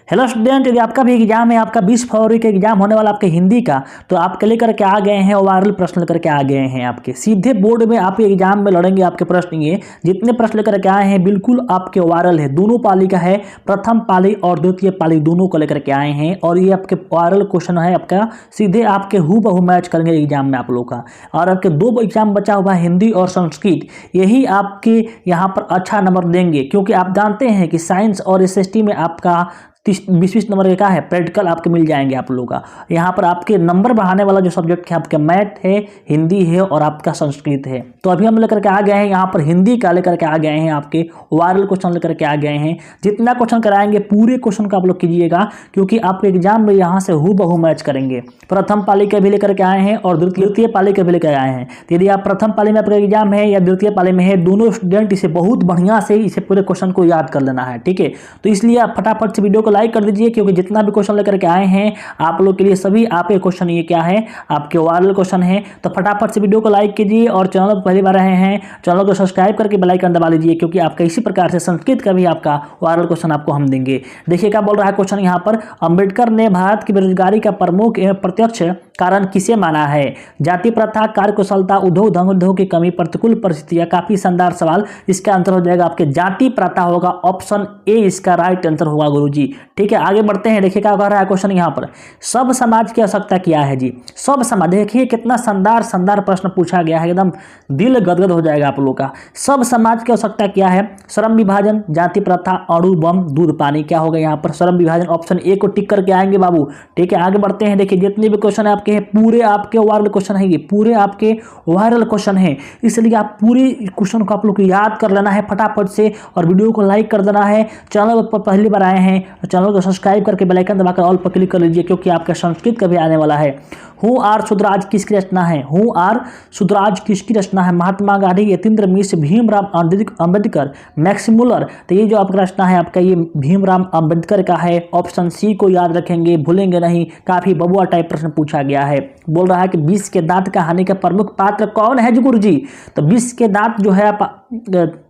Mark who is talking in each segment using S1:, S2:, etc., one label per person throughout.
S1: Hello student, यदि आपका भी एग्जाम है, आपका 20 फरवरी का एग्जाम होने वाला आपके हिंदी का, तो आप लेकर के आ गए हैं वायरल प्रश्न लेकर के आ गए हैं। आपके सीधे बोर्ड में आपके एग्जाम में लड़ेंगे आपके प्रश्न। ये जितने प्रश्न लेकर के आए हैं बिल्कुल आपके वायरल है, दोनों पाली का है, प्रथम पाली और द्वितीय पाली दोनों को लेकर के आए हैं। और ये आपके वायरल क्वेश्चन है, आपका सीधे आपके हूबहू मैच करेंगे एग्जाम में आप लोग का। और आपके दो एग्जाम बचा हुआ है, हिंदी और संस्कृत, यही आपके यहाँ पर अच्छा नंबर देंगे, क्योंकि आप जानते हैं कि साइंस और एसएसटी में आपका 20-20 नंबर का है, प्रैक्टिकल आपके मिल जाएंगे आप लोगों का। यहाँ पर आपके नंबर बढ़ाने वाला जो सब्जेक्ट है आपका मैथ है, हिंदी है और आपका संस्कृत है। तो अभी हम लेकर के आ गए हैं यहाँ पर हिंदी का लेकर के आ गए हैं, आपके वायरल क्वेश्चन लेकर के आ गए हैं। जितना क्वेश्चन कराएंगे पूरे क्वेश्चन का आप लोग कीजिएगा, क्योंकि आपके एग्जाम में यहाँ से हूबहू मैच करेंगे। प्रथम पाली के भी लेकर के आए हैं और द्वितीय पाली के भी लेकर आए हैं। तो यदि आप प्रथम पाली में आपका एग्जाम है या द्वितीय पाली में है, दोनों स्टूडेंट इसे बहुत बढ़िया से इसे पूरे क्वेश्चन को याद कर लेना है, ठीक है। तो इसलिए आप फटाफट से वीडियो को लाइक कर दीजिए, क्योंकि जितना भी क्वेश्चन लेकर के आए हैं आप लोग के लिए सभी आपके क्वेश्चन ये क्या है, आपके वायरल क्वेश्चन है। तो फटाफट से वीडियो को लाइक कीजिए और चैनल पर पहली बार रहे हैं चैनल को सब्सक्राइब करके बेल आइकन दबा लीजिए, क्योंकि आपका इसी प्रकार से संस्कृत का भी आपका वायरल क्वेश्चन आपको हम देंगे। देखिए क्या बोल रहा है क्वेश्चन यहाँ पर। अंबेडकर ने भारत की बेरोजगारी का प्रमुख एवं प्रत्यक्ष कारण किसे माना है? जाति प्रथा, कार्यकुशलता, उद्योग धंधों की कमी, प्रतिकूल परिस्थितियां। काफी शानदार सवाल। इसका आंसर हो जाएगा आपके जाति प्रथा होगा, ऑप्शन ए इसका राइट आंसर होगा गुरुजी, ठीक है। आगे बढ़ते हैं, देखिए क्या कह रहा है क्वेश्चन यहाँ पर। सब समाज की आवश्यकता क्या है जी? सब समाज, देखिए कितना शानदार प्रश्न पूछा गया है, एकदम दिल गदगद हो जाएगा आप लोग का। सब समाज की आवश्यकता क्या है? श्रम विभाजन, जाति प्रथा, अणु बम, दूध पानी। क्या होगा यहाँ पर? श्रम विभाजन, ऑप्शन ए को टिक करके आएंगे बाबू, ठीक है। आगे बढ़ते हैं, देखिए जितने भी क्वेश्चन है आपके हैं पूरे आपके वायरल क्वेश्चन है, ये पूरे आपके वायरल क्वेश्चन है, इसलिए आप पूरे क्वेश्चन को आप लोग को याद कर लेना है फटाफट से, और वीडियो को लाइक कर देना है। चैनल पर पहली बार आए हैं तो चैनल को सब्सक्राइब करके बेल आइकन दबाकर ऑल पर क्लिक कर लीजिए, क्योंकि आपका संस्कृत का भी आने वाला है। हूँ आर शुद्राज किसकी रचना है? हूँ आर शुद्राज किसकी रचना है? महात्मा गांधी, यतीन्द्र मिश्र, भीमराव अंबेडकर, मैक्स मुलर। तो ये जो आपका रचना है आपका ये भीमराव अंबेडकर का है। ऑप्शन सी को याद रखेंगे, भूलेंगे नहीं। काफी बबुआ टाइप प्रश्न पूछा गया है। बोल रहा है कि 20 के दांत कहानी का प्रमुख पात्र कौन है गुरु जी? तो 20 के दांत जो है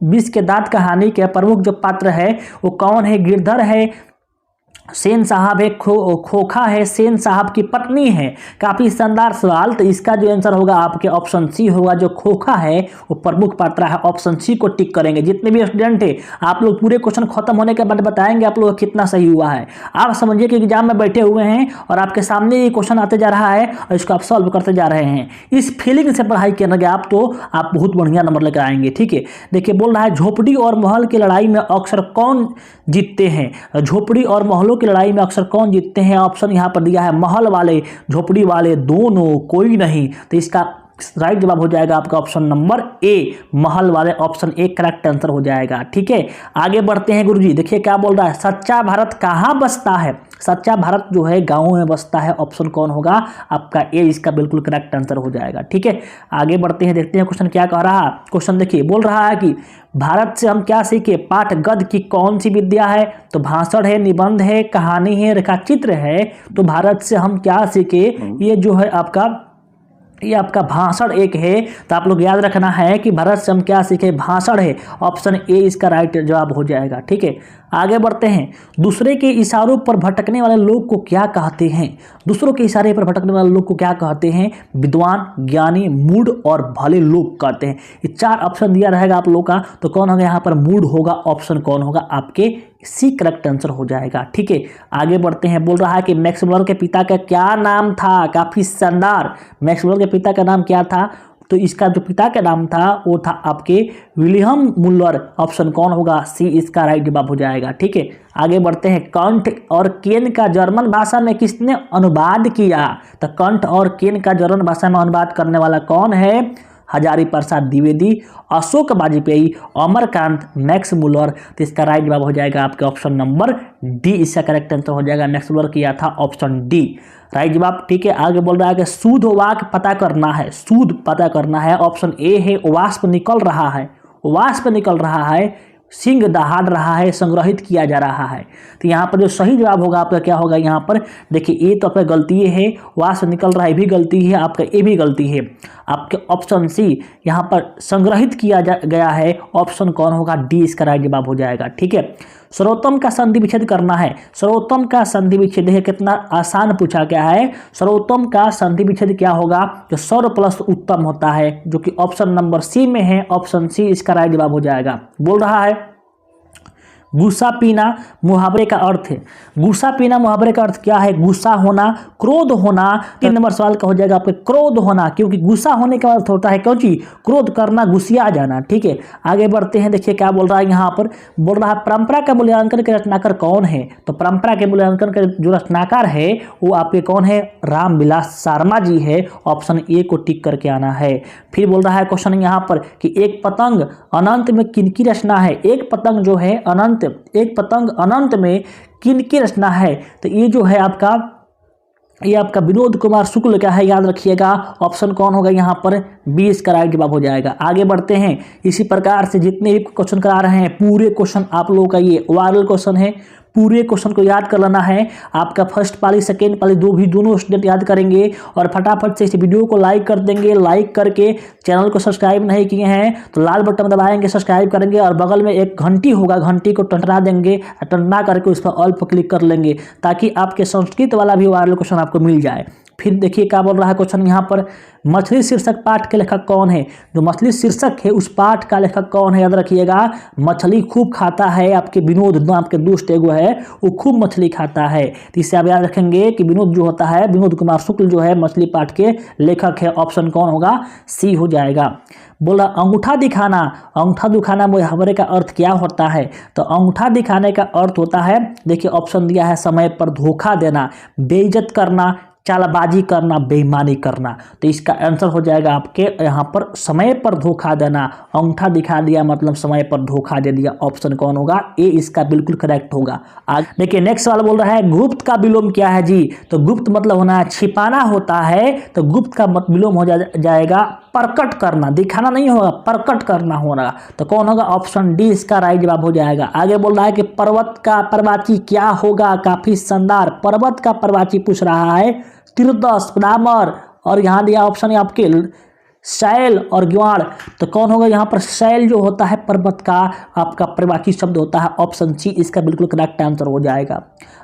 S1: 20 के दांत कहानी के प्रमुख जो पात्र है वो कौन है? गिरधर है, सेन साहब है, खोखा है, सेन साहब की पत्नी है। काफी शानदार सवाल। तो इसका जो आंसर होगा आपके ऑप्शन सी होगा, जो खोखा है वो प्रमुख पात्र है। ऑप्शन सी को टिक करेंगे। जितने भी स्टूडेंट है आप लोग पूरे क्वेश्चन खत्म होने के बाद बताएंगे आप लोग कितना सही हुआ है। आप समझिए कि एग्जाम में बैठे हुए हैं और आपके सामने ये क्वेश्चन आते जा रहा है और इसको आप सॉल्व करते जा रहे हैं। इस फीलिंग से पढ़ाई करेंगे आप तो आप बहुत बढ़िया नंबर लेकर आएंगे, ठीक है। देखिए बोल रहा है झोपड़ी और महल की लड़ाई में अक्सर कौन जीतते हैं? झोपड़ी और महलों की लड़ाई में अक्सर कौन जीतते हैं? ऑप्शन यहां पर दिया है महल वाले, झोपड़ी वाले, दोनों, कोई नहीं। तो इसका राइट जवाब हो जाएगा आपका ऑप्शन नंबर ए, महल वाले। ऑप्शन ए करेक्ट आंसर हो जाएगा, ठीक है। आगे बढ़ते हैं गुरुजी, देखिए क्या बोल रहा है। सच्चा भारत कहाँ बसता है? सच्चा भारत जो है गाँव में बसता है। ऑप्शन कौन होगा आपका ए, इसका बिल्कुल करेक्ट आंसर हो जाएगा, ठीक है। आगे बढ़ते हैं, देखते हैं क्वेश्चन क्या कह रहा है। क्वेश्चन देखिए बोल रहा है कि भारत से हम क्या सीखे? पाठ गद्य की कौन सी विद्या है? तो भाषण है, निबंध है, कहानी है, रेखाचित्र है। तो भारत से हम क्या सीखे? ये जो है आपका ये आपका भाषण एक है। तो आप लोग याद रखना है कि भारत से हम क्या सीखे? भाषण है। ऑप्शन ए इसका राइट जवाब हो जाएगा, ठीक है। आगे बढ़ते हैं, दूसरे के इशारों पर भटकने वाले लोग को क्या कहते हैं? दूसरों के इशारे पर भटकने वाले लोग को क्या कहते हैं? विद्वान, ज्ञानी, मूढ़ और भले लोग कहते हैं। ये 4 ऑप्शन दिया रहेगा आप लोग का। तो कौन होगा यहाँ पर? मूढ़ होगा। ऑप्शन कौन होगा आपके? सी करेक्ट आंसर हो जाएगा, ठीक है। आगे बढ़ते हैं, बोल रहा है कि मैक्स मुलर के पिता का क्या नाम था? काफी शानदार। मैक्स मुलर के पिता का नाम क्या था? तो इसका जो पिता का नाम था वो था आपके विलियम मुलर। ऑप्शन कौन होगा? सी इसका राइट जवाब हो जाएगा, ठीक है। आगे बढ़ते हैं, कंट और केन का जर्मन भाषा में किसने अनुवाद किया? तो कंट और केन का जर्मन भाषा में अनुवाद करने वाला कौन है? Hazari Prasad Dwivedi, Ashok Vajpayee, Amarkant, Max Muller. तो इसका राइट जवाब हो जाएगा आपके ऑप्शन नंबर डी, इसका करेक्ट आंसर हो जाएगा। मैक्स मुलर किया था, ऑप्शन डी राइट जवाब, ठीक है। आगे बोल रहा है कि शुद्ध वाक्य पता करना है। शुद्ध पता करना है। ऑप्शन ए है वाष्प निकल रहा है, वाष्प निकल रहा है, सिंह दहाड़ रहा है, संग्रहित किया जा रहा है। तो यहाँ पर जो सही जवाब होगा आपका क्या होगा? यहाँ पर देखिए ए तो आपका गलती है, वहाँ से निकल रहा है भी गलती है, आपका ए भी गलती है। आपके ऑप्शन सी यहाँ पर संग्रहित किया गया है। ऑप्शन कौन होगा? डी इसका राइट जवाब हो जाएगा, ठीक है। सर्वोत्तम का संधि विच्छेद करना है। सर्वोत्तम का संधि विच्छेद देखिए कितना आसान पूछा गया है। सर्वोत्तम का संधि विच्छेद क्या होगा, जो सर्व प्लस उत्तम होता है, जो कि ऑप्शन नंबर सी में है। ऑप्शन सी इसका राइट जवाब हो जाएगा। बोल रहा है गुस्सा पीना मुहावरे का अर्थ है। गुस्सा पीना मुहावरे का अर्थ क्या है, गुस्सा होना, क्रोध होना। 3 नंबर सवाल का हो जाएगा आपके क्रोध होना, क्योंकि गुस्सा होने का अर्थ होता है क्यों जी, क्रोध करना, गुस्सिया जाना। ठीक है, आगे बढ़ते हैं। देखिए क्या बोल रहा है यहाँ पर, बोल रहा है परंपरा का मूल्यांकन के रचनाकार कौन है। तो परंपरा के मूल्यांकन के जो रचनाकार है वो आपके कौन है, रामविलास शर्मा जी है। ऑप्शन ए को टिक करके आना है। फिर बोल रहा है क्वेश्चन यहाँ पर कि एक पतंग अनंत में किनकी रचना है। एक पतंग जो है अनंत, एक पतंग अनंत में किनकी रचना है। तो ये जो है आपका, ये आपका विनोद कुमार शुक्ल का है, याद रखिएगा। ऑप्शन कौन होगा यहाँ पर, 20 का राइट जवाब हो जाएगा। आगे बढ़ते हैं। इसी प्रकार से जितने भी क्वेश्चन करा रहे हैं पूरे क्वेश्चन आप लोगों का ये वायरल क्वेश्चन है। पूरे क्वेश्चन को याद कर लेना है। आपका फर्स्ट पाली सेकेंड पाली दोनों स्टूडेंट याद करेंगे और फटाफट से इस वीडियो को लाइक कर देंगे। लाइक करके चैनल को सब्सक्राइब नहीं किए हैं तो लाल बटन दबाएंगे, सब्सक्राइब करेंगे और बगल में एक घंटी होगा, घंटी को टंटना देंगे, टंटना करके उस पर ऑल पर क्लिक कर लेंगे ताकि आपके संस्कृत वाला भी वायरल क्वेश्चन आपको मिल जाए। फिर देखिए क्या बोल रहा है क्वेश्चन यहाँ पर, मछली शीर्षक पाठ के लेखक कौन है। जो मछली शीर्षक है उस पाठ का लेखक कौन है, याद रखिएगा। मछली खूब खाता है, आपके विनोद, आपके दोस्त एगो है वो खूब मछली खाता है। तो इससे आप याद रखेंगे कि विनोद जो होता है, विनोद कुमार शुक्ल जो है मछली पाठ के लेखक है। ऑप्शन कौन होगा, सी हो जाएगा। बोला अंगूठा दिखाना, अंगूठा दिखाना मुहावरे का अर्थ क्या होता है। तो अंगूठा दिखाने का अर्थ होता है, देखिए ऑप्शन दिया है, समय पर धोखा देना, बेइज्जत करना, चालबाजी करना, बेईमानी करना। तो इसका आंसर हो जाएगा आपके यहाँ पर समय पर धोखा देना। अंगूठा दिखा दिया मतलब समय पर धोखा दे दिया। ऑप्शन कौन होगा, ए इसका बिल्कुल करेक्ट होगा। आगे देखिए नेक्स्ट सवाल बोल रहा है गुप्त का विलोम क्या है जी। तो गुप्त मतलब होना है छिपाना होता है, तो गुप्त का विलोम हो जाएगा प्रकट करना, दिखाना नहीं होगा, प्रकट करना होगा। तो कौन होगा, ऑप्शन डी इसका राइट जवाब हो जाएगा। आगे बोल रहा है कि पर्वत का प्रवाची क्या होगा, काफी शानदार। पर्वत का प्रवाची पूछ रहा है, तीर्थदर्श, पदामर और यहाँ दिया ऑप्शन है आपके शैल और ग्वाड़। तो कौन होगा यहाँ पर, शैल जो होता है पर्वत का आपका प्रवाची शब्द होता है। ऑप्शन सी इसका बिल्कुल करेक्ट आंसर हो जाएगा।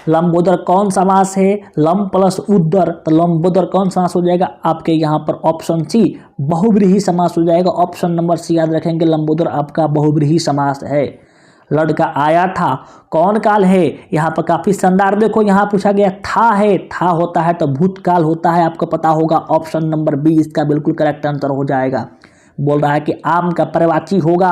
S1: लंबोदर कौन समास है, लंब प्लस उदर, तो लंबोदर कौन समास हो जाएगा आपके यहाँ पर, ऑप्शन सी बहुव्रीहि समास हो जाएगा। ऑप्शन नंबर सी याद रखेंगे, लंबोदर आपका बहुव्रीहि समास है। लड़का आया था कौन काल है, यहाँ पर काफी शानदार देखो यहाँ पूछा गया था है, था होता है तो भूतकाल होता है, आपको पता होगा। ऑप्शन नंबर बी इसका बिल्कुल करेक्ट आंसर हो जाएगा। बोल रहा है कि आम का प्रवाची होगा,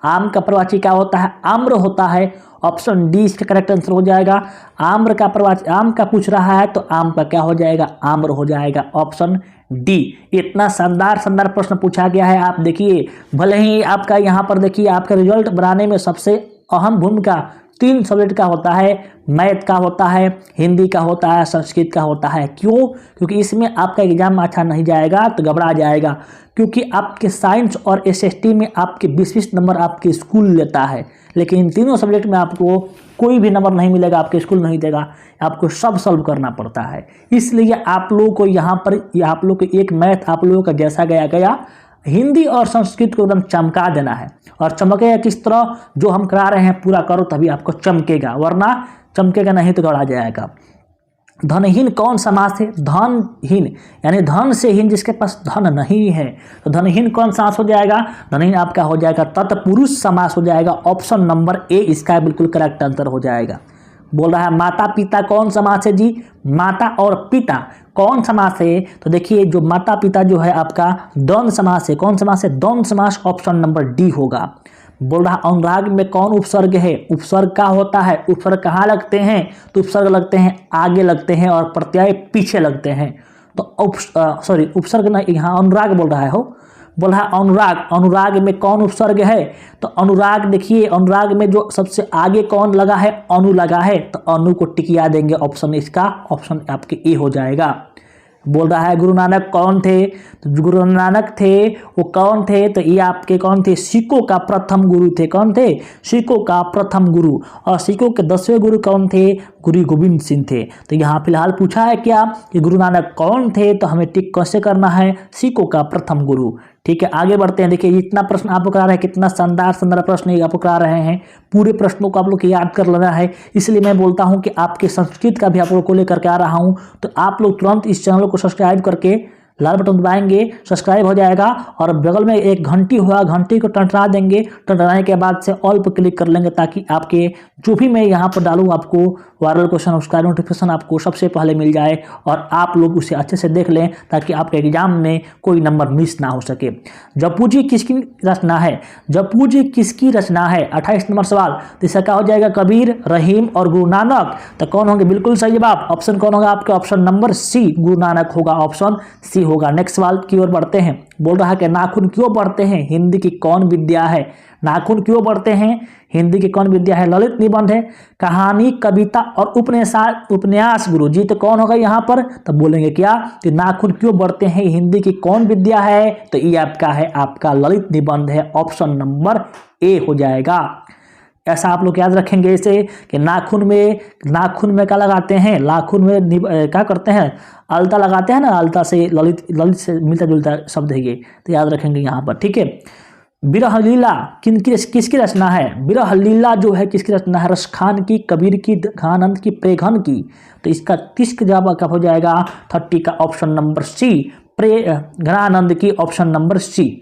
S1: आम का प्रवाची क्या होता है, आम्र होता है। ऑप्शन डी इसका करेक्ट आंसर हो जाएगा। आम्र का प्रवाची, आम का पूछ रहा है तो आम का क्या हो जाएगा, आम्र हो जाएगा। Option D. इतना शानदार शानदार प्रश्न पूछा गया है। आप देखिए भले ही आपका यहाँ पर देखिए आपका रिजल्ट बनाने में सबसे अहम भूमिका 3 सब्जेक्ट का होता है, मैथ का होता है, हिंदी का होता है, संस्कृत का होता है। क्यों, क्योंकि इसमें आपका एग्जाम अच्छा नहीं जाएगा तो घबरा जाएगा, क्योंकि आपके साइंस और एसएसटी में आपके 20-20 नंबर आपके स्कूल लेता है, लेकिन इन तीनों सब्जेक्ट में आपको कोई भी नंबर नहीं मिलेगा, आपके स्कूल नहीं देगा, आपको सब सॉल्व करना पड़ता है। इसलिए आप लोगों को यहाँ पर आप लोग को एक मैथ आप लोगों का जैसा गया हिंदी और संस्कृत को एकदम चमका देना है। और चमकेगा किस तरह, जो हम करा रहे हैं पूरा करो तभी आपको चमकेगा, वरना चमकेगा नहीं तो गड़ा जाएगा। धनहीन कौन समास है, धनहीन यानी धन से हीन, जिसके पास धन नहीं है। तो धनहीन कौन समास हो जाएगा, धनहीन आपका हो जाएगा तत्पुरुष समास हो जाएगा। ऑप्शन नंबर ए इसका बिल्कुल करेक्ट आंसर हो जाएगा। बोल रहा है माता पिता कौन समास है जी, माता और पिता कौन समास है। तो देखिए जो माता पिता जो है आपका द्वंद्व समास है। कौन समास है, द्वंद्व समास। ऑप्शन नंबर डी होगा। बोल रहा अनुराग में कौन उपसर्ग है, उपसर्ग क्या होता है, उपसर्ग कहाँ लगते हैं, तो उपसर्ग लगते हैं आगे लगते हैं और प्रत्यय पीछे लगते हैं। तो उपसर्ग ना, यहाँ अनुराग बोल रहा है हो, बोल रहा है अनुराग, अनुराग में कौन उपसर्ग है। तो अनुराग देखिए अनुराग में जो सबसे आगे कौन लगा है, अनु लगा है, तो अनु को टिकिया देंगे। ऑप्शन इसका ऑप्शन आपके ए हो जाएगा। बोल रहा है गुरु नानक कौन थे, तो गुरु नानक थे वो कौन थे, तो ये आपके कौन थे, सिखों का प्रथम गुरु थे। कौन थे, सिखों का प्रथम गुरु। और सिखों के 10वें गुरु कौन थे, गुरु गोविंद सिंह थे। तो यहाँ फिलहाल पूछा है क्या कि गुरु नानक कौन थे, तो हमें टिक कैसे करना है, सिखों का प्रथम गुरु। ठीक है, आगे बढ़ते हैं। देखिए इतना प्रश्न आपको करा रहे हैं, कितना शानदार शानदार प्रश्न ये आपको करा रहे हैं। पूरे प्रश्नों को आप लोग याद कर लेना है, इसलिए मैं बोलता हूं कि आपके संस्कृत का भी आप लोग को लेकर के आ रहा हूं। तो आप लोग तुरंत इस चैनल को सब्सक्राइब करके लाल बटन दबाएंगे, सब्सक्राइब हो जाएगा और बगल में एक घंटी होगा, घंटी को टंटरा देंगे। टंटराने के बाद से ऑल पर क्लिक कर लेंगे ताकि आपके जो भी मैं यहाँ पर डालूँ आपको वायरल क्वेश्चन उसका नोटिफिकेशन आपको सबसे पहले मिल जाए और आप लोग उसे अच्छे से देख लें ताकि आपके एग्जाम में कोई नंबर मिस ना हो सके। जपू जी किसकी रचना है? जपू जी किसकी रचना है? 28 नंबर सवाल। तो इसका क्या हो जाएगा? कबीर, रहीम और गुरु नानक। तो कौन होंगे? बिल्कुल सही जवाब ऑप्शन कौन होगा आपका? Option number C, Guru Nanak होगा, ऑप्शन सी होगा। नेक्स्ट सवाल की ओर बढ़ते हैं। बोल रहा है कि नाखून क्यों बढ़ते हैं? हिंदी की कौन विद्या है? नाखून क्यों बढ़ते हैं? हिंदी की कौन विद्या है? ललित निबंध है, कहानी, कविता और उपन्यास गुरु जी। तो कौन होगा यहाँ पर? तो बोलेंगे क्या? तो नाखून क्यों बढ़ते हैं हिंदी की कौन विद्या है? तो ये आपका है, आपका ललित निबंध है, ऑप्शन नंबर ए हो जाएगा। ऐसा आप लोग याद रखेंगे इसे कि नाखून में क्या लगाते हैं? नाखून में क्या करते हैं? अलता लगाते हैं ना, अलता से ललित से मिलता जुलता शब्द है ये, तो याद रखेंगे यहाँ पर। ठीक है, विरह लीला किसकी रचना है? विरह लीला जो है किसकी रचना है? रसखान की, कबीर की, घनानंद की, प्रेघन की। तो इसका किसका जवाब कब हो जाएगा? 30 का ऑप्शन नंबर सी, घनानंद की, ऑप्शन नंबर सी।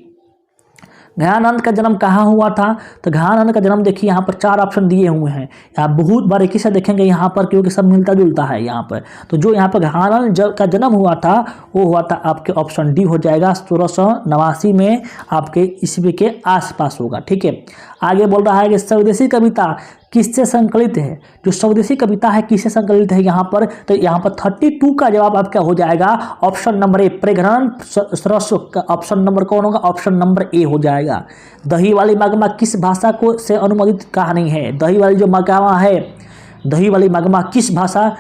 S1: घनानंद का जन्म कहाँ हुआ था? तो घनानंद का जन्म देखिए यहाँ पर 4 ऑप्शन दिए हुए हैं, आप बहुत बारीकी से देखेंगे यहाँ पर क्योंकि सब मिलता जुलता है यहाँ पर। तो जो यहाँ पर घनानंद का जन्म हुआ था वो हुआ था आपके ऑप्शन डी हो जाएगा, 1689 में आपके ईस्वी के आसपास होगा। ठीक है, आगे बोल रहा है कि स्वदेशी कविता किससे संकलित है? जो स्वदेशी कविता है किससे संकलित है यहाँ पर? तो यहाँ पर 32 का जवाब आपका हो जाएगा ऑप्शन नंबर ए, प्रेघनन सरस्व का ऑप्शन नंबर कौन होगा? ऑप्शन नंबर ए हो जाएगा। दही वाली मगमा किस भाषा को से अनुवादित कहानी है? दही वाली जो मगमा है, दही वाली मगमा किस भाषा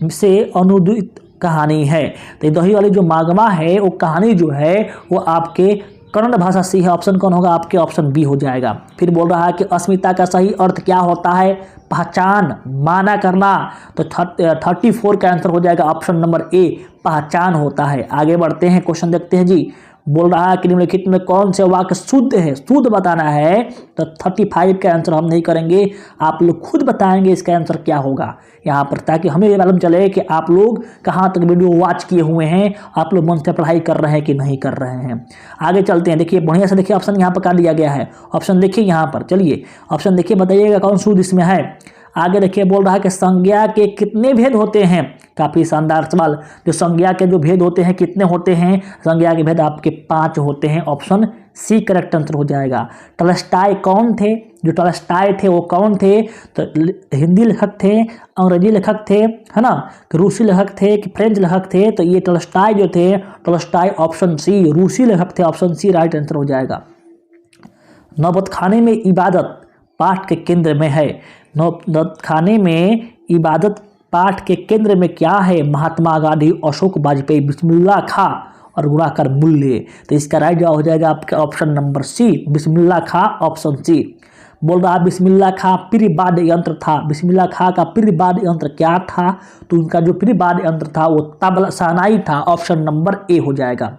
S1: से अनुवादित कहानी है? तो दही वाली जो मगमा है वो कहानी जो है वो आपके कन्नड़ भाषा से है, ऑप्शन कौन होगा? आपके ऑप्शन बी हो जाएगा। फिर बोल रहा है कि अस्मिता का सही अर्थ क्या होता है? पहचान, माना करना। तो 34 का आंसर हो जाएगा ऑप्शन नंबर ए, पहचान होता है। आगे बढ़ते हैं, क्वेश्चन देखते हैं जी। बोल रहा है कि निम्नलिखित में कौन से वाक्य शुद्ध है? शुद्ध बताना है। तो 35 का आंसर हम नहीं करेंगे, आप लोग खुद बताएंगे इसका आंसर क्या होगा यहाँ पर, ताकि हमें ये मालूम चले कि आप लोग कहाँ तक वीडियो वॉच किए हुए हैं, आप लोग मन से पढ़ाई कर रहे हैं कि नहीं कर रहे हैं। आगे चलते हैं, देखिए बढ़िया से देखिए ऑप्शन यहाँ पर क्या दिया गया है। ऑप्शन देखिए यहाँ पर, चलिए ऑप्शन देखिए, बताइएगा कौन शुद्ध इसमें है। आगे देखिए बोल रहा है कि संज्ञा के कितने भेद होते हैं? काफी शानदार सवाल। जो संज्ञा के जो भेद होते हैं कितने होते हैं? संज्ञा के भेद आपके 5 होते हैं, ऑप्शन सी करेक्ट आंसर हो जाएगा। टॉलस्टॉय कौन थे? जो टॉलस्टॉय थे वो कौन थे? तो हिंदी लेखक थे, अंग्रेजी लेखक थे, है ना, रूसी लेखक थे कि फ्रेंच लेखक थे? तो ये टॉलस्टॉय जो थे, टॉलस्टॉय ऑप्शन सी, रूसी लेखक थे, ऑप्शन सी राइट आंसर हो जाएगा। नौबतखाने में इबादत पाठ के केंद्र में है। नौबतखाने में इबादत पाठ के केंद्र में क्या है? महात्मा गांधी, अशोक वाजपेयी, बिस्मिल्लाह खां और गुणाकर मूल्य। तो इसका राइट जवाब हो जाएगा आपका ऑप्शन नंबर सी, बिस्मिल्लाह खां, ऑप्शन सी। बोल रहा है बिस्मिल्लाह खां पिरिवाद्य यंत्र था। बिस्मिल्लाह खां का पिरिवाद्य यंत्र क्या था? तो उनका जो पिरिवाद्य यंत्र था वो तबला शहनाई था, ऑप्शन नंबर ए हो जाएगा।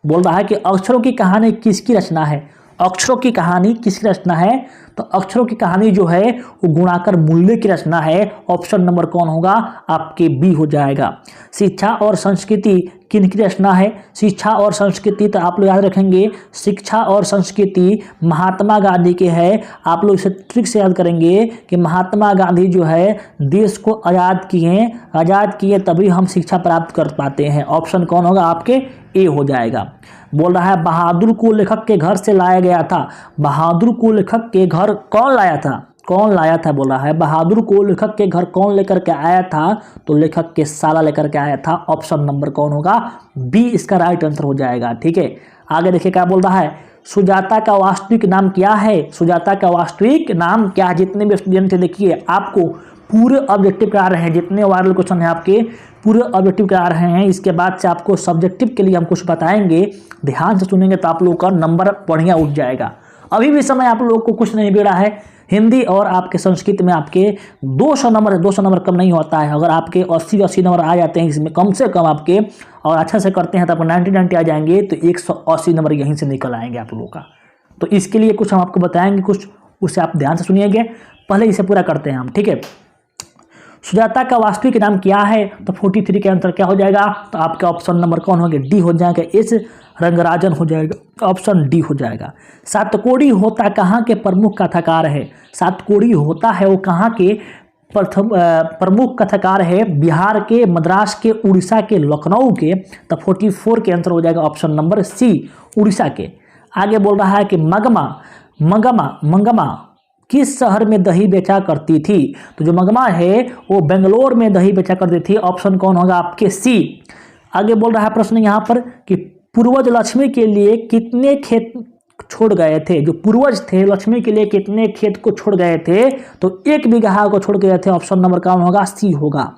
S1: बोल रहा है कि अक्षरों की कहानी किसकी रचना है? अक्षरों की कहानी किसकी रचना है? तो अक्षरों की कहानी जो है वो गुणाकर मूल्य की रचना है, ऑप्शन नंबर कौन होगा? आपके बी हो जाएगा। शिक्षा और संस्कृति किनकी रचना है? शिक्षा और संस्कृति तो आप लोग याद रखेंगे, शिक्षा और संस्कृति महात्मा गांधी के है। आप लोग इसे ट्रिक से याद करेंगे कि महात्मा गांधी जो है देश को आज़ाद किए तभी हम शिक्षा प्राप्त कर पाते हैं, ऑप्शन कौन होगा? आपके ए हो जाएगा। बोल रहा है बहादुर को लेखक के घर से लाया गया था। बहादुर को लेखक के घर कौन लाया था? कौन लाया था? बोला है बहादुर को लेखक के घर कौन लेकर के आया था? तो लेखक के साला लेकर के आया था, ऑप्शन नंबर कौन होगा? बी इसका राइट आंसर हो जाएगा। ठीक है, आगे देखिए क्या बोल रहा है। सुजाता का वास्तविक नाम क्या है? सुजाता का वास्तविक नाम क्या है? जितने भी स्टूडेंट थे देखिए आपको पूरे ऑब्जेक्टिव करा रहे हैं, जितने वायरल क्वेश्चन है आपके पूरे ऑब्जेक्टिव करा रहे हैं। इसके बाद से आपको सब्जेक्टिव के लिए हम कुछ बताएंगे, ध्यान से सुनेंगे तो आप लोग का नंबर बढ़िया उठ जाएगा। अभी भी समय आप लोग को कुछ नहीं बिगड़ा है, हिंदी और आपके संस्कृत में आपके 200 नंबर 200 नंबर कम नहीं होता है। अगर आपके 80 नंबर आ जाते हैं इसमें कम से कम आपके, और अच्छा से करते हैं तो आपको 90 आ जाएंगे, तो 180 नंबर यहीं से निकल आएंगे आप लोगों का। तो इसके लिए कुछ हम आपको बताएंगे, कुछ उसे आप ध्यान से सुनिएगा। पहले इसे पूरा करते हैं हम, ठीक है। सुजाता का वास्तविक नाम क्या है? तो 43 के आंसर क्या हो जाएगा? तो आपका ऑप्शन नंबर कौन हो गया? डी हो जाएगा। एस रंगराजन हो जाएगा, ऑप्शन डी हो जाएगा। सातकोड़ी होता कहाँ के प्रमुख कथाकार है? सातकोड़ी होता है वो कहाँ के प्रमुख कथाकार है? बिहार के, मद्रास के, उड़ीसा के, लखनऊ के। तो 44 के आंसर हो जाएगा ऑप्शन नंबर सी, उड़ीसा के। आगे बोल रहा है कि मंगमा किस शहर में दही बेचा करती थी? तो जो मंगमा है वो बेंगलोर में दही बेचा करती थी, ऑप्शन कौन होगा? आपके सी। आगे बोल रहा है प्रश्न यहाँ पर कि पूर्वज लक्ष्मी के लिए कितने खेत छोड़ गए थे? जो पूर्वज थे लक्ष्मी के लिए कितने खेत को छोड़ गए थे? तो 1 बीघा को छोड़ गए थे, ऑप्शन नंबर कौन होगा? सी होगा।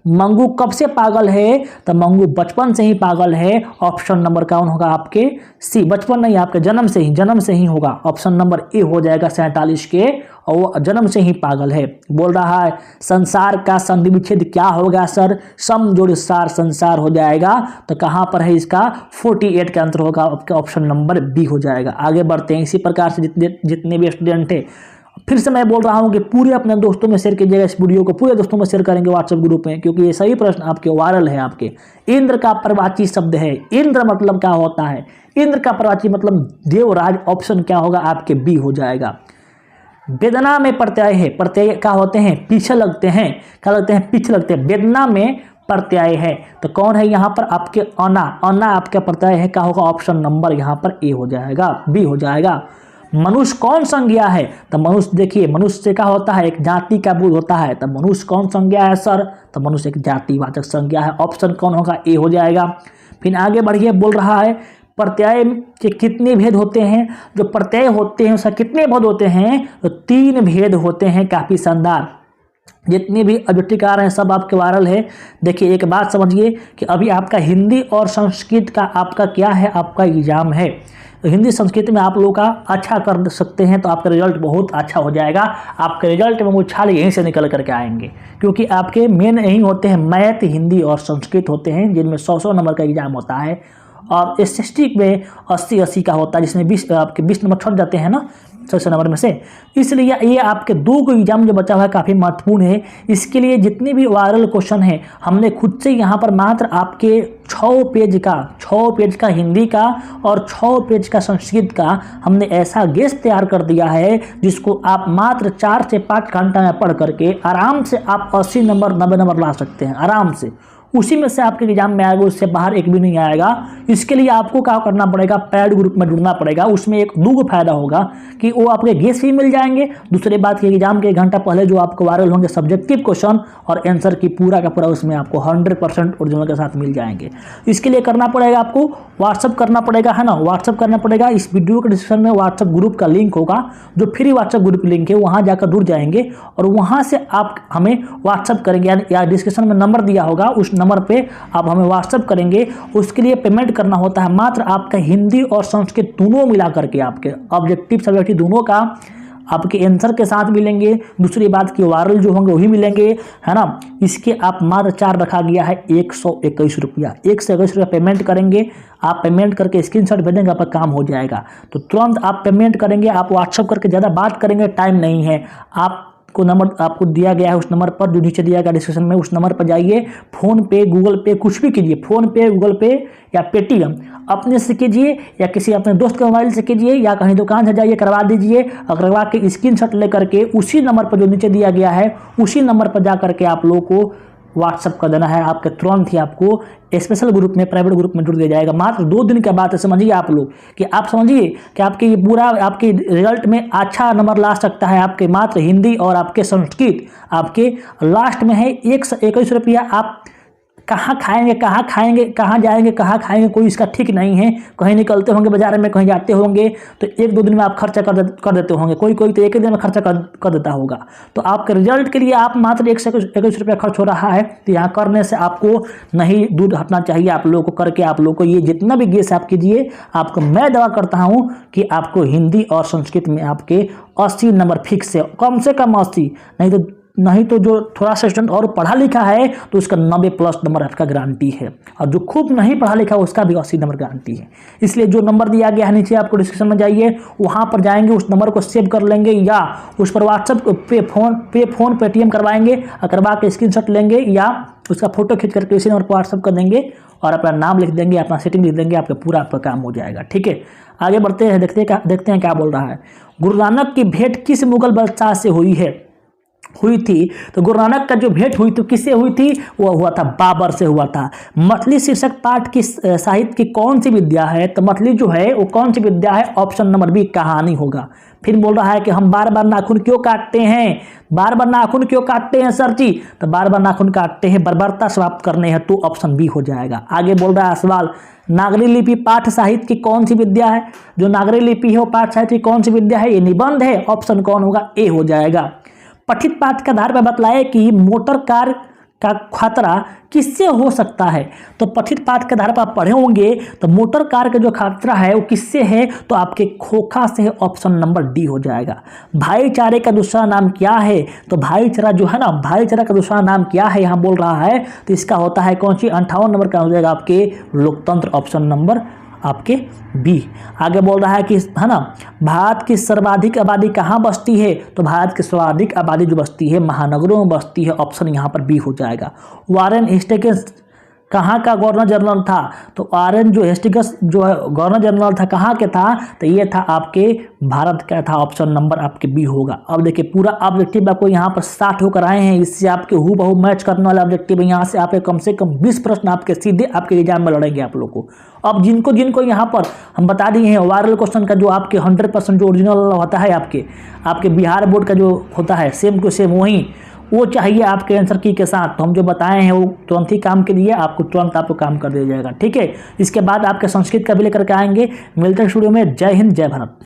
S1: मंगू कब से पागल है? तो मंगू बचपन से ही पागल है, ऑप्शन नंबर कौन होगा? आपके सी। बचपन नहीं, आपके जन्म से ही होगा, ऑप्शन नंबर ए हो जाएगा 47 के, और वो जन्म से ही पागल है। बोल रहा है संसार का संधि विच्छेद क्या होगा सर? सम जोड़ सार संसार हो जाएगा। तो कहाँ पर है इसका? 48 का आंसर होगा आपका, ऑप्शन नंबर बी हो जाएगा। आगे बढ़ते हैं। इसी प्रकार से जितने भी स्टूडेंट थे, फिर से मैं बोल रहा हूं कि पूरे अपने दोस्तों में शेयर कीजिएगा, इस वीडियो को पूरे दोस्तों में शेयर करेंगे व्हाट्सएप ग्रुप में, क्योंकि ये सभी प्रश्न आपके वायरल है। आपके इंद्र का प्रवाची शब्द है, इंद्र मतलब क्या होता है? इंद्र का प्रवाची मतलब देवराज, ऑप्शन क्या होगा? आपके बी हो जाएगा। वेदना में प्रत्यय है, प्रत्यय क्या होते हैं? पीछे लगते हैं, क्या लगते हैं? पीछे लगते हैं। वेदना में प्रत्यय है, तो कौन है यहाँ पर? आपके अना, आपका प्रत्यय है, क्या होगा? ऑप्शन नंबर यहाँ पर ए हो जाएगा, बी हो जाएगा। मनुष्य कौन संज्ञा है? तो मनुष्य देखिए, मनुष्य क्या होता है? एक जाति का बोध होता है। तो मनुष्य कौन संज्ञा है सर? तो मनुष्य एक जातिवाचक संज्ञा है, ऑप्शन कौन होगा? ए हो जाएगा। फिर आगे बढ़िए, बोल रहा है प्रत्यय के कितने भेद होते हैं? जो प्रत्यय होते हैं उसका कितने भेद होते हैं? तो 3 भेद होते हैं। काफी शानदार, जितने भी ऑब्जेक्टिव आ रहे हैं सब आपके वायरल है। देखिए एक बात समझिए कि अभी आपका हिंदी और संस्कृत का आपका क्या है? आपका एग्जाम है। तो हिंदी संस्कृत में आप लोगों का अच्छा कर सकते हैं तो आपका रिजल्ट बहुत अच्छा हो जाएगा। आपके रिजल्ट में वो छाल यहीं से निकल करके आएंगे, क्योंकि आपके मेन यही होते हैं, मैथ, हिंदी और संस्कृत होते हैं, जिनमें 100 नंबर का एग्जाम होता है। और स्टैटिस्टिक में 80 का होता है, जिसमें 20 नंबर छट जाते हैं ना 100 नंबर में से। इसलिए ये आपके 2 को एग्जाम जो बचा हुआ है काफ़ी महत्वपूर्ण है। इसके लिए जितने भी वायरल क्वेश्चन है हमने खुद से यहाँ पर मात्र आपके 6 पेज का हिंदी का और 6 पेज का संस्कृत का हमने ऐसा गेस तैयार कर दिया है, जिसको आप मात्र 4 से 5 घंटा में पढ़ करके आराम से आप 80 नंबर 90 नंबर ला सकते हैं आराम से। उसी में से आपके एग्जाम में आएगा, उससे बाहर एक भी नहीं आएगा। इसके लिए आपको क्या करना पड़ेगा? पैड ग्रुप में जुड़ना पड़ेगा। उसमें एक 2 फायदा होगा कि वो आपके गेस भी मिल जाएंगे। दूसरी बात कि एग्जाम के 1 घंटा पहले जो आपको वायरल होंगे सब्जेक्टिव क्वेश्चन और आंसर की पूरा का पूरा उसमें आपको 100% ओरिजिनल के साथ मिल जाएंगे। इसके लिए करना पड़ेगा आपको व्हाट्सअप करना पड़ेगा, है ना, व्हाट्सअप करना पड़ेगा। इस वीडियो के डिस्क्रिप्शन में व्हाट्सअप ग्रुप का लिंक होगा, जो फ्री व्हाट्सअप ग्रुप लिंक है, वहाँ जाकर जुड़ जाएंगे और वहाँ से आप हमें व्हाट्सअप करेंगे, या डिस्क्रिप्शन में नंबर दिया होगा उस नंबर पर आप हमें व्हाट्सएप करेंगे। उसके लिए पेमेंट करना होता है मात्र आपका हिंदी और संस्कृत दोनों मिला करके, आपके ऑब्जेक्टिव सब्जेक्टिव दोनों का आपके आंसर के साथ मिलेंगे। दूसरी बात कि वायरल जो होंगे वही मिलेंगे, है ना। इसके आप मात्र चार्ज रखा गया है 121 रुपया। 121 रुपया पेमेंट करेंगे। आप पेमेंट करके स्क्रीनशॉट भेजेंगे, आपका काम हो जाएगा। तो तुरंत आप पेमेंट करेंगे, आप व्हाट्सएप करके ज़्यादा बात करेंगे, टाइम नहीं है। आपको नंबर आपको दिया गया है, उस नंबर पर जो नीचे दिया गया डिस्क्रिप्शन में, उस नंबर पर जाइए। फ़ोन पे, गूगल पे, कुछ भी कीजिए, फ़ोन पे, गूगल पे या पेटीएम अपने से कीजिए, या किसी अपने दोस्त के मोबाइल से कीजिए, या कहीं दुकान से जाइए करवा दीजिए। और करवा के स्क्रीनशॉट ले करके उसी नंबर पर जो नीचे दिया गया है उसी नंबर पर जा करके आप लोगों को व्हाट्सअप कर देना है। आपके तुरंत ही आपको स्पेशल ग्रुप में, प्राइवेट ग्रुप में जुड़ दिया जाएगा। मात्र 2 दिन के बाद समझिए आप लोग कि आप समझिए कि आपके ये पूरा आपके रिजल्ट में अच्छा नंबर ला सकता है। आपके मात्र हिंदी और आपके संस्कृत आपके लास्ट में है 121 रुपया। आप कहाँ खाएंगे, कहाँ खाएंगे, कहाँ जाएंगे, कहाँ खाएंगे, कोई इसका ठीक नहीं है। कहीं निकलते होंगे बाजार में, कहीं जाते होंगे तो 1-2 दिन में आप खर्चा कर देते होंगे, कोई कोई तो 1 ही दिन में खर्चा कर देता होगा। तो आपके रिजल्ट के लिए आप मात्र 121 रुपया खर्च हो रहा है, तो यहाँ करने से आपको नहीं दूर हटना चाहिए। आप लोगों को करके आप लोगों को ये जितना भी गेस आप कीजिए, आपको मैं दावा करता हूँ कि आपको हिंदी और संस्कृत में आपके 80 नंबर फिक्स है, कम से कम 80, नहीं तो जो थोड़ा सा स्टूडेंट और पढ़ा लिखा है तो उसका 90+ नंबर आपका गारंटी है, और जो खूब नहीं पढ़ा लिखा है उसका भी 80 नंबर गारंटी है। इसलिए जो नंबर दिया गया है नीचे, आपको डिस्क्रिप्शन में जाइए, वहाँ पर जाएंगे, उस नंबर को सेव कर लेंगे, या उस पर व्हाट्सएप पे फोन पेटीएम करवाएंगे, करवा के स्क्रीनशॉट लेंगे, या उसका फोटो खींच करके इसी नंबर पर व्हाट्सएप कर देंगे और अपना नाम लिख देंगे, अपना सेटिंग लिख देंगे, आपका पूरा आपका काम हो जाएगा। ठीक है, आगे बढ़ते हैं, देखते हैं क्या बोल रहा है। गुरु नानक की भेंट किस मुगल बादशाह से हुई थी? तो गुरु नानक का जो भेंट हुई तो किससे हुई थी? वो हुआ था बाबर से हुआ था। मछली शीर्षक पाठ की साहित्य की कौन सी विद्या है? तो मछली जो है वो कौन सी विद्या है? ऑप्शन नंबर बी कहानी होगा। फिर बोल रहा है कि हम बार बार नाखून क्यों काटते हैं? बार बार नाखून क्यों काटते हैं सर जी? तो बार बार नाखून काटते हैं बर्बरता समाप्त करने हैं, तो ऑप्शन बी हो जाएगा। आगे बोल रहा है सवाल, नागरी लिपि पाठ साहित्य की कौन सी विद्या है? जो नागरी लिपि है वो पाठ साहित्य की कौन सी विद्या है? ये निबंध है, ऑप्शन कौन होगा? ए हो जाएगा। पठित पाठ के आधार पर बतलाए कि मोटर कार का खतरा किससे हो सकता है? तो पठित पाठ के आधार पर आप पढ़े होंगे तो मोटर कार का जो खतरा है वो किससे है? तो आपके खोखा से है, ऑप्शन नंबर डी हो जाएगा। भाईचारे का दूसरा नाम क्या है? तो भाईचारा जो है ना, भाईचारा का दूसरा नाम क्या है यहाँ बोल रहा है, तो इसका होता है कौन सी? 58 नंबर का हो जाएगा आपके लोकतंत्र, ऑप्शन नंबर आपके बी। आगे बोल रहा है कि है ना, भारत की सर्वाधिक आबादी कहाँ बसती है? तो भारत की सर्वाधिक आबादी जो बसती है महानगरों में बसती है, ऑप्शन यहाँ पर बी हो जाएगा। वारेन हेस्टिंग्स कहाँ का गवर्नर जनरल था? तो वारेन जो हेस्टिंग्स जो गवर्नर जनरल था कहाँ के था? तो ये था आपके भारत का था, ऑप्शन नंबर आपके बी होगा। अब देखिए पूरा ऑब्जेक्टिव आपको यहाँ पर 60 होकर आए हैं, इससे आपके हूबहू मैच करने वाला ऑब्जेक्टिव है। यहाँ से आपके कम से कम 20 प्रश्न आपके सीधे आपके एग्जाम में लड़ेंगे आप लोग को। अब जिनको यहाँ पर हम बता दिए हैं वायरल क्वेश्चन का जो आपके 100% जो ओरिजिनल होता है आपके बिहार बोर्ड का जो होता है सेम टू सेम वही वो चाहिए आपके आंसर की के साथ, तो हम जो बताए हैं वो तुरंत ही काम के लिए आपको तुरंत आपको काम कर दिया जाएगा। ठीक है, इसके बाद आपके संस्कृत का भी लेकर के आएंगे। मिलते हैं स्टूडियो में। जय हिंद, जय भारत।